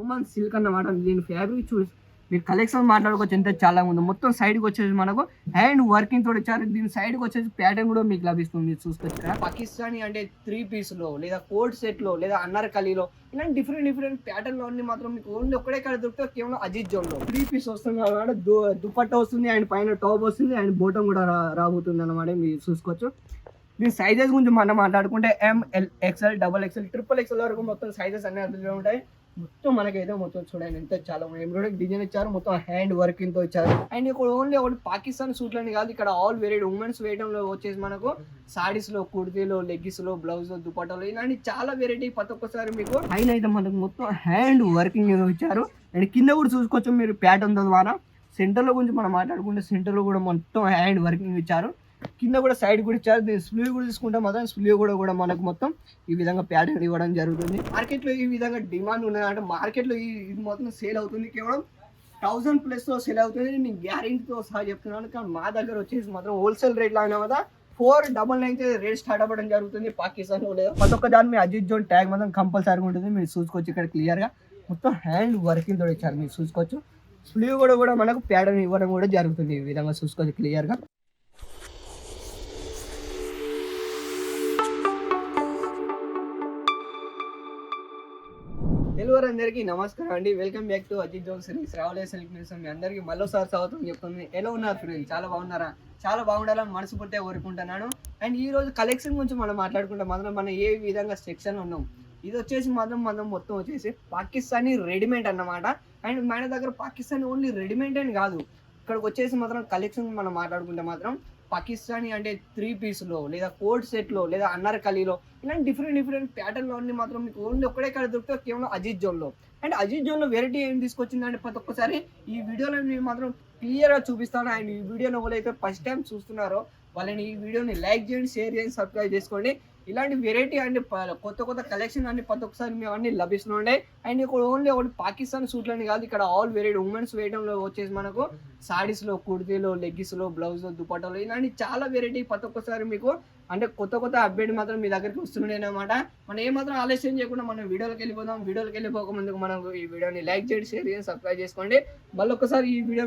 Roman silk అన్నమాట. దీని fabric చూసి మీరు కలెక్షన్ మాట్లాడుకోవచ్చు, ఎంత చాలా ఉంది. మొత్తం సైడ్కి వచ్చేసి మనకు హ్యాండ్ వర్కింగ్ తోటి ఇచ్చారు. దీని సైడ్కి వచ్చేసి ప్యాటర్న్ కూడా మీకు లభిస్తుంది. మీరు చూసుకోవచ్చు ఇక్కడ పాకిస్తానీ అంటే 3 పీస్లో లేదా కోట్ సెట్లో లేదా అన్నార్కలీలో ఇలాంటి డిఫరెంట్ ప్యాటర్న్లో అన్ని మాత్రం మీకు ఓన్లీ ఒక్కడే కాడ దొరికితే కేవలం అజిత్ జోన్లో 3 పీస్ వస్తుంది అనమాట. దుపట్టా వస్తుంది అండ్ పైన టాప్ వస్తుంది అండ్ బోటం కూడా రాబోతుంది అనమాట. మీరు చూసుకోవచ్చు. దీని సైజెస్ గురించి మనం మాట్లాడుకుంటే ML XL XXL XXL వరకు మొత్తం సైజెస్ అన్ని అందులో ఉంటాయి. మొత్తం మనకైతే మొత్తం చూడండి ఎంత చాలా ఎంబ్రాయిడరీ డిజైన్ ఇచ్చారు. మొత్తం హ్యాండ్ వర్కింగ్ తో ఇచ్చారు. అండ్ ఇక్కడ ఓన్లీ ఒకటి పాకిస్తాన్ సూట్లని కాదు, ఇక్కడ ఆల్ వెరైటీ ఉమెన్స్ వేయడంలో వచ్చేసి మనకు సారీస్ లో, కుర్తీలో, లెగ్గిస్ లో, బ్లౌజ్ లో, దుపట్టాలో ఇలాంటి చాలా వెరైటీ ప్రతి ఒక్కసారి మీకు పైన అయితే మనకు మొత్తం హ్యాండ్ వర్కింగ్ ఇచ్చారు. అండ్ కింద కూడా చూసుకోవచ్చు మీరు ప్యాటర్న్ ద్వారా. సెంటర్ లో గురించి మనం మాట్లాడుకుంటే సెంటర్ లో కూడా మొత్తం హ్యాండ్ వర్కింగ్ ఇచ్చారు. కింద కూడా సైడ్ కూడా ఇచ్చారు. దీని స్లీవ్ కూడా తీసుకుంటే మాత్రం స్లీవ్ కూడా మనకు మొత్తం ఈ విధంగా ప్యాటర్న్ ఇవ్వడం జరుగుతుంది. మార్కెట్లో ఈ విధంగా డిమాండ్ ఉన్నది అంటే మార్కెట్లో ఇది మొత్తం సేల్ అవుతుంది. కేవలం 1000+ లో సేల్ అవుతుంది. నేను గ్యారెంటీతో సహా చెప్తున్నాను. కానీ మా దగ్గర వచ్చేసి మాత్రం హోల్సేల్ రేట్లో అయినా కదా 499 రేట్ స్టార్ట్ అవ్వడం జరుగుతుంది. పాకిస్తాన్ లేదా ప్రతి ఒక్క దాని మీ అజిత్ జోన్ ట్యాగ్ మాత్రం కంపల్సరీగా ఉంటుంది. మీరు చూసుకోవచ్చు ఇక్కడ క్లియర్గా మొత్తం హ్యాండ్ వర్కింగ్ తోటి ఇచ్చారు. మీరు చూసుకోవచ్చు. స్లీవ్ కూడా మనకు ప్యాటర్న్ ఇవ్వడం కూడా జరుగుతుంది. ఈ విధంగా చూసుకోవచ్చు క్లియర్గా. తెలుగు అందరికీ నమస్కారం అండి. Welcome back to Ajith zone series రావులే సిల్క్ న్యూస్. మీ అందరికీ మరోసారి స్వాగతం చెప్తుంది. ఎలా ఉన్నారు ఫ్రెండ్స్? చాలా బాగున్నారా? చాలా బాగుండాలని మనస్ఫూర్తిగా కోరుకుంటున్నాను. అండ్ ఈ రోజు కలెక్షన్ గురించి మనం మాట్లాడుకుంటే మాత్రం మనం ఏ విధంగా సెక్షన్ ఉన్నాం. ఇది వచ్చేసి మాత్రం మనం మొత్తం వచ్చేసి పాకిస్తానీ రెడీమేడ్ అన్నమాట. అండ్ మన దగ్గర పాకిస్తానీ ఓన్లీ రెడీమేడ్ అని కాదు, ఇక్కడికి వచ్చేసి మాత్రం కలెక్షన్ మనం మాట్లాడుకుంటే మాత్రం పాకిస్తానీ అంటే 3 పీస్లో లేదా కోట్ సెట్లో లేదా అన్నార్కలీలో ఇలాంటి డిఫరెంట్ ప్యాటర్న్లో అన్ని మాత్రం మీకు ఓన్లీ ఒక్కడే కాడ దొరికితే కేవలం అజిత్ జోన్లో. అండ్ అజిత్ జోన్లో వెరైటీ ఏం తీసుకొచ్చిందంటే ప్రతి ఒక్కసారి ఈ వీడియోలో నేను మాత్రం క్లియర్గా చూపిస్తాను. అండ్ ఈ వీడియోని ఎవరైతే ఫస్ట్ టైం చూస్తున్నారో వాళ్ళని ఈ వీడియోని లైక్ చేయండి, షేర్ చేయండి, సబ్స్క్రైబ్ చేసుకోండి. ఇలాంటి వెరైటీ అండ్ కొత్త కలెక్షన్ అన్ని ప్రతి ఒక్కసారి మేము అన్ని లభిస్తున్నాయి. అండ్ ఇక్కడ ఓన్లీ ఒకటి పాకిస్తాన్ సూట్లని కాదు, ఇక్కడ ఆల్ వెరైటీ ఉమెన్స్ వేయడంలో వచ్చేసి మనకు సారీస్లో, కుర్తీలో, లెగ్గిస్లో, బ్లౌజ్లో, దుపట్టాలో ఇలాంటి చాలా వెరైటీ ప్రతి ఒక్కసారి మీకు అంటే కొత్త అప్డేట్ మాత్రం మీ దగ్గరికి వస్తున్నాయి అనమాట. మనం ఏమాత్రం ఆలస్యం చేయకుండా మనం వీడియోకి వెళ్ళిపోదాం. వీడియోకి వెళ్ళిపోకముందుకు మనం ఈ వీడియోని లైక్ చేయండి, షేర్ చేయండి, సబ్స్క్రైబ్ చేసుకోండి. మళ్ళీ ఒకసారి ఈ వీడియో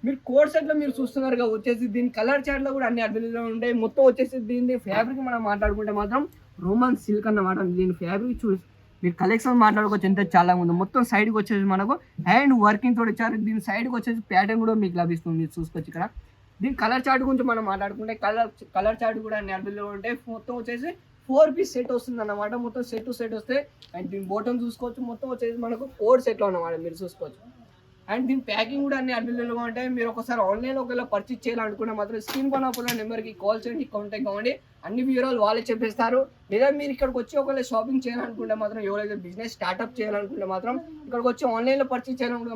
మీరు కోడ్ సెట్లో మీరు చూస్తున్నారుగా వచ్చేసి దీని కలర్ చార్ట్లో కూడా అన్ని అవైలబుల్గా ఉంటాయి. మొత్తం వచ్చేసి దీని ఫ్యాబ్రిక్ మనం మాట్లాడుకుంటే మాత్రం రోమన్ సిల్క్ అన్నమాట. దీని ఫ్యాబ్రిక్ చూసి మీరు కలెక్షన్ మాట్లాడుకోవచ్చు, ఎంత చాలా ఉంది. మొత్తం సైడ్కి వచ్చేసి మనకు హ్యాండ్ వర్కింగ్ తోటి ఇచ్చారు. దీని సైడ్కి వచ్చేసి ప్యాటర్న్ కూడా మీకు లభిస్తుంది. మీరు చూసుకోవచ్చు ఇక్కడ. దీని కలర్ చార్ట్ గురించి మనం మాట్లాడుకుంటే కలర్ చార్ట్ కూడా అన్ని అవైలబుల్గా ఉంటాయి. మొత్తం వచ్చేసి 4 పీస్ సెట్ వస్తుంది అన్నమాట. మొత్తం సెట్ వస్తే అండ్ దీని బోటం చూసుకోవచ్చు. మొత్తం వచ్చేసి మనకు కోడ్ సెట్లో అన్నమాట. మీరు చూసుకోవచ్చు. అండ్ దీని ప్యాకింగ్ కూడా అన్ని అవైలబుల్గా ఉంటాయి. మీరు ఒకసారి ఆన్లైన్లో ఒకవేళ పర్చేస్ చేయాలనుకుంటే మాత్రం స్క్రీన్ పైన ఉన్న నెంబర్కి కాల్ చేయండి, కాంటాక్ట్ అవ్వండి. అన్ని వివరాలు వాళ్ళే చెప్పేస్తారు. లేదా మీరు ఇక్కడికి వచ్చి ఒకవేళ షాపింగ్ చేయాలనుకుంటే మాత్రం ఎవరైతే బిజినెస్ స్టార్ట్అప్ చేయాలనుకుంటే మాత్రం ఇక్కడికి వచ్చి ఆన్లైన్లో పర్చేస్ చేయాలనుకుంటే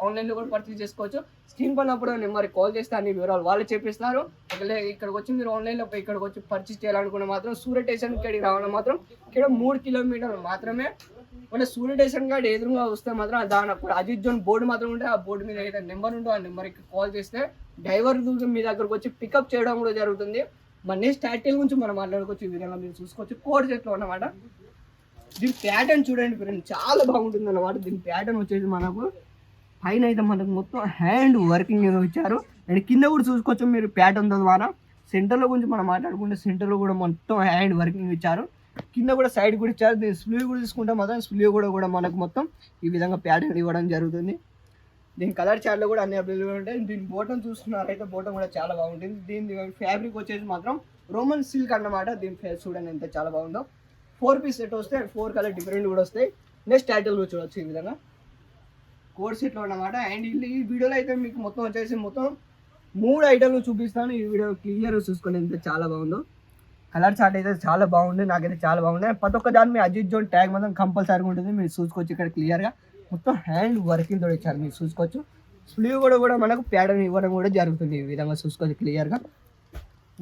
ఆన్లైన్లో కూడా పర్చేస్ చేసుకోవచ్చు. స్క్రీన్ పైన నెంబర్కి కాల్ చేస్తే అన్ని వివరాలు వాళ్ళే చెప్పేస్తారు. ఒకవేళ ఇక్కడికి వచ్చి మీరు ఆన్లైన్లో ఇక్కడికి వచ్చి పర్చేస్ చేయాలనుకుంటే మాత్రం సూరత్ స్టేషన్ ఇక్కడికి రావడం మాత్రం ఇక్కడ 3 కిలోమీటర్లు మాత్రమే. మన సూర్య స్టేషన్ కార్డు ఎదురుగా వస్తే మాత్రం దాని అజిత్ జోన్ బోర్డు మాత్రం ఉంటే ఆ బోర్డు మీద ఏదైతే నెంబర్ ఉందో ఆ నెంబర్కి కాల్ చేస్తే డ్రైవర్ మీ దగ్గరకు వచ్చి పికప్ చేయడం కూడా జరుగుతుంది. మన నెక్స్ట్ టైటిల్ గురించి మనం మాట్లాడుకోవచ్చు. ఈ విధంగా మీరు చూసుకోవచ్చు. కోడ్ సెట్లో అన్నమాట. దీని ప్యాటర్న్ చూడండి ఫ్రెండ్, చాలా బాగుంటుంది అన్నమాట. దీని ప్యాటర్న్ వచ్చేసి మనకు పైన అయితే మనకు మొత్తం హ్యాండ్ వర్కింగ్ ఇచ్చారు. అండ్ కింద కూడా చూసుకోవచ్చు మీరు ప్యాటర్న్ ద్వారా. సెంటర్లో గురించి మనం మాట్లాడుకుంటే సెంటర్లో కూడా మొత్తం హ్యాండ్ వర్కింగ్ ఇచ్చారు. కింద కూడా సైడ్ కూడా ఇచ్చారు. దీని స్లీవ్ కూడా తీసుకుంటే మాత్రం స్లీవ్ కూడా మనకు మొత్తం ఈ విధంగా ప్యాటర్న్ ఇవ్వడం జరుగుతుంది. దీని కలర్ చార్ట్లో కూడా అన్ని అవైలబుల్ ఉంటాయి. దీని బోటం చూసుకున్నారైతే బోటం కూడా చాలా బాగుంటుంది. దీని ఫ్యాబ్రిక్ వచ్చేసి మాత్రం రోమన్ సిల్క్ అన్నమాట. దీని ఫేస్ చూడండి ఎంత చాలా బాగుందో. 4 పీస్ సెట్ వస్తే 4 కలర్ డిఫరెంట్ కూడా వస్తాయి. నెక్స్ట్ టైటిల్ కూడా చూడవచ్చు ఈ విధంగా కోడ్ సెట్లో అన్నమాట. అండ్ ఈ వీడియోలో అయితే మీకు మొత్తం వచ్చేసి మొత్తం 3 ఐటమ్లు చూపిస్తాను. ఈ వీడియో క్లియర్గా చూసుకోండి ఎంత చాలా బాగుందో. కలర్ చార్ట్ అయితే చాలా బాగుంది, నాకైతే చాలా బాగుంది. ప్రతి ఒక్క దాని మీ అజిత్ జోన్ ట్యాగ్ మాత్రం కంపల్సరీగా ఉంటుంది. మీరు చూసుకోవచ్చు ఇక్కడ క్లియర్గా మొత్తం హ్యాండ్ వర్కింగ్ తోటి ఇచ్చారు. మీరు చూసుకోవచ్చు. స్లీవ్ కూడా మనకు ప్యాటర్న్ ఇవ్వడం కూడా జరుగుతుంది. ఈ విధంగా చూసుకోవచ్చు క్లియర్గా.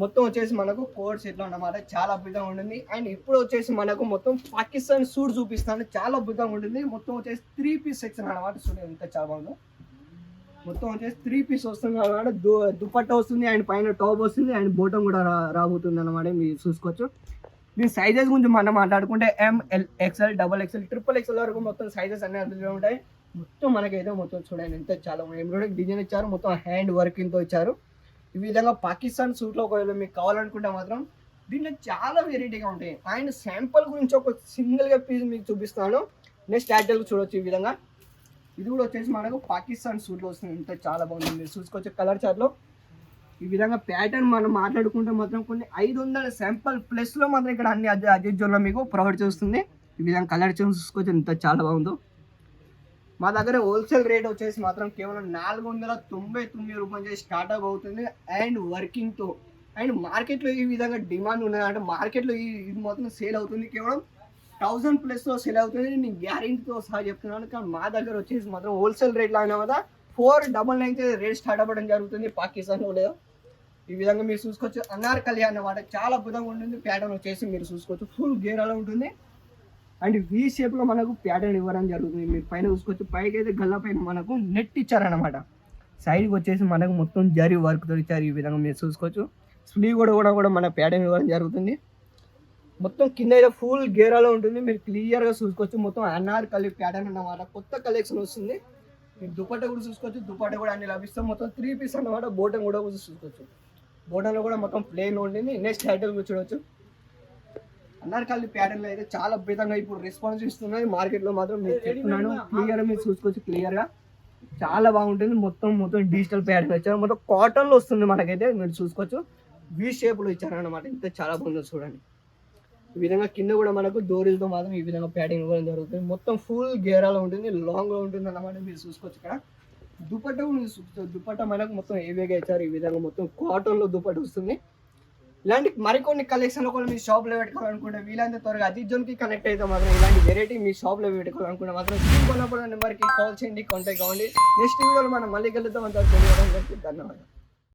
మొత్తం వచ్చేసి మనకు కోడ్ సెట్లో అన్నమాట. చాలా అద్భుతంగా ఉంటుంది. అండ్ ఇప్పుడు వచ్చేసి మనకు మొత్తం పాకిస్తాన్ సూట్ చూపిస్తాను. చాలా అద్భుతంగా ఉంటుంది. మొత్తం వచ్చేసి 3 పీస్ సెక్షన్ అన్నమాట. చూడండి ఎంత చాలా బాగుందో. మొత్తం వచ్చేసి 3 పీస్ వస్తుంది అన్నమాట. దుపట్టా వస్తుంది అండ్ పైన టాప్ వస్తుంది అండ్ బోటం కూడా రాబోతుంది అన్నమాట. మీరు చూసుకోవచ్చు. దీని సైజెస్ గురించి మనం మాట్లాడుకుంటే ML XL XXL XXL వరకు మొత్తం సైజెస్ అన్ని అందులో ఉంటాయి. మొత్తం మనకైతే మొత్తం చూడండి ఎంత చాలా ఎంబ్రాయిడరీ డిజైన్ ఇచ్చారు, మొత్తం హ్యాండ్ వర్కింగ్తో ఇచ్చారు. ఈ విధంగా పాకిస్తాన్ సూట్లో ఒకవేళ మీకు కావాలనుకుంటే మాత్రం దీంట్లో చాలా వెరైటీగా ఉంటాయి. అండ్ శాంపుల్ గురించి ఒక సింగిల్గా పీస్ మీకు చూపిస్తాను. నెక్స్ట్ టైటిల్ చూడొచ్చు ఈ విధంగా. ఇది కూడా వచ్చేసి మనకు పాకిస్తాన్ సూట్లో వస్తుంది. ఇంత చాలా బాగుంది, మీరు చూసుకోవచ్చు కలర్ చార్ట్లో. ఈ విధంగా ప్యాటర్న్ మనం మాట్లాడుకుంటే మాత్రం కొన్ని 500 శాంపుల్ ప్లస్లో మాత్రం ఇక్కడ అన్ని అజిత్ జోన్లో మీకు ప్రొవైడ్ చేస్తుంది. ఈ విధంగా కలర్ చూసుకోవచ్చు ఎంత చాలా బాగుందో. మా దగ్గర హోల్సేల్ రేట్ వచ్చేసి మాత్రం కేవలం 499 రూపాయలు చేసి స్టార్ట్అప్ అవుతుంది అండ్ వర్కింగ్తో. అండ్ మార్కెట్లో ఈ విధంగా డిమాండ్ ఉన్నది అంటే మార్కెట్లో ఇది మొత్తం సేల్ అవుతుంది కేవలం 1000+ సేల్ అవుతుంది. నేను గ్యారెంటీతో సహా చెప్తున్నాను. కానీ మా దగ్గర వచ్చేసి మాత్రం హోల్సేల్ రేట్లో అయినా కదా 499 రేట్ స్టార్ట్ అవ్వడం జరుగుతుంది పాకిస్తాన్లో. లేదు ఈ విధంగా మీరు చూసుకోవచ్చు. అనార్కలి అన్నమాట చాలా అద్భుతంగా ఉంటుంది. ప్యాటర్న్ వచ్చేసి మీరు చూసుకోవచ్చు ఫుల్ గేరాలో ఉంటుంది అండ్ వీ షేప్లో మనకు ప్యాటర్న్ ఇవ్వడం జరుగుతుంది. మీరు పైన చూసుకోవచ్చు, పైకి అయితే గల్ల పైన మనకు నెట్ ఇచ్చారనమాట. సైడ్కి వచ్చేసి మనకు మొత్తం జరీ వర్క్తో ఇచ్చారు. ఈ విధంగా మీరు చూసుకోవచ్చు. స్లీవ్ కూడా మన ప్యాటర్న్ ఇవ్వడం జరుగుతుంది. మొత్తం కింద అయితే ఫుల్ గేరాలో ఉంటుంది. మీరు క్లియర్గా చూసుకోవచ్చు. మొత్తం అనార్కలి ప్యాటర్న్ అన్నమాట. కొత్త కలెక్షన్ వస్తుంది. మీరు దుపట్టా కూడా చూసుకోవచ్చు. దుపట్టా కూడా అన్ని లభిస్తాం. మొత్తం 3 పీస్ అన్నమాట. బోటం కూడా చూసుకోవచ్చు. బోటంలో కూడా మొత్తం ప్లేన్ ఉంటుంది. నెక్స్ట్ టైటిల్ కూడా చూడవచ్చు. అనార్కలి ప్యాటర్న్లో అయితే చాలా అద్భుతంగా ఇప్పుడు రెస్పాన్స్ ఇస్తున్నాయి మార్కెట్లో మాత్రం. మీరు చెప్తున్నాను క్లియర్గా మీరు చూసుకోవచ్చు. క్లియర్గా చాలా బాగుంటుంది. మొత్తం డిజిటల్ ప్యాటర్న్ ఇచ్చారు. మొత్తం కాటన్లో వస్తుంది మనకైతే. మీరు చూసుకోవచ్చు వీ షేప్లో ఇచ్చారన్నమాట. ఇంత చాలా బాగుంది చూడండి. ఈ విధంగా కింద కూడా మనకు డోరీలతో మాత్రం ఈ విధంగా ప్యాటింగ్ ఇవ్వడం జరుగుతుంది. మొత్తం ఫుల్ గేరాలో ఉంటుంది, లాంగ్లో ఉంటుంది అన్నమాట. మీరు చూసుకోవచ్చు. ఇక్కడ దుపట్టా కూడా చూసుకోవచ్చు. దుపట్టా మనకు మొత్తం ఏవేగా ఇచ్చారు. ఈ విధంగా మొత్తం కాటన్లో దుపట్టా వస్తుంది. ఇలాంటి మరికొన్ని కలెక్షన్లు కూడా మీ షాప్లో పెట్టుకోవాలనుకుంటే వీలైనంత త్వరగా అజిత్ జోన్కి కనెక్ట్ అయితే మాత్రం ఇలాంటి వెరైటీ మీ షాప్లో పెట్టుకోవాలనుకుంటే మాత్రం స్క్రీన్ నెంబర్కి కాల్ చేయండి, కాంటాక్ట్ అవ్వండి. నెక్స్ట్ వీడియోలో మనం మళ్ళీ కలుద్దాం. అంతా ధన్యవాదాలు.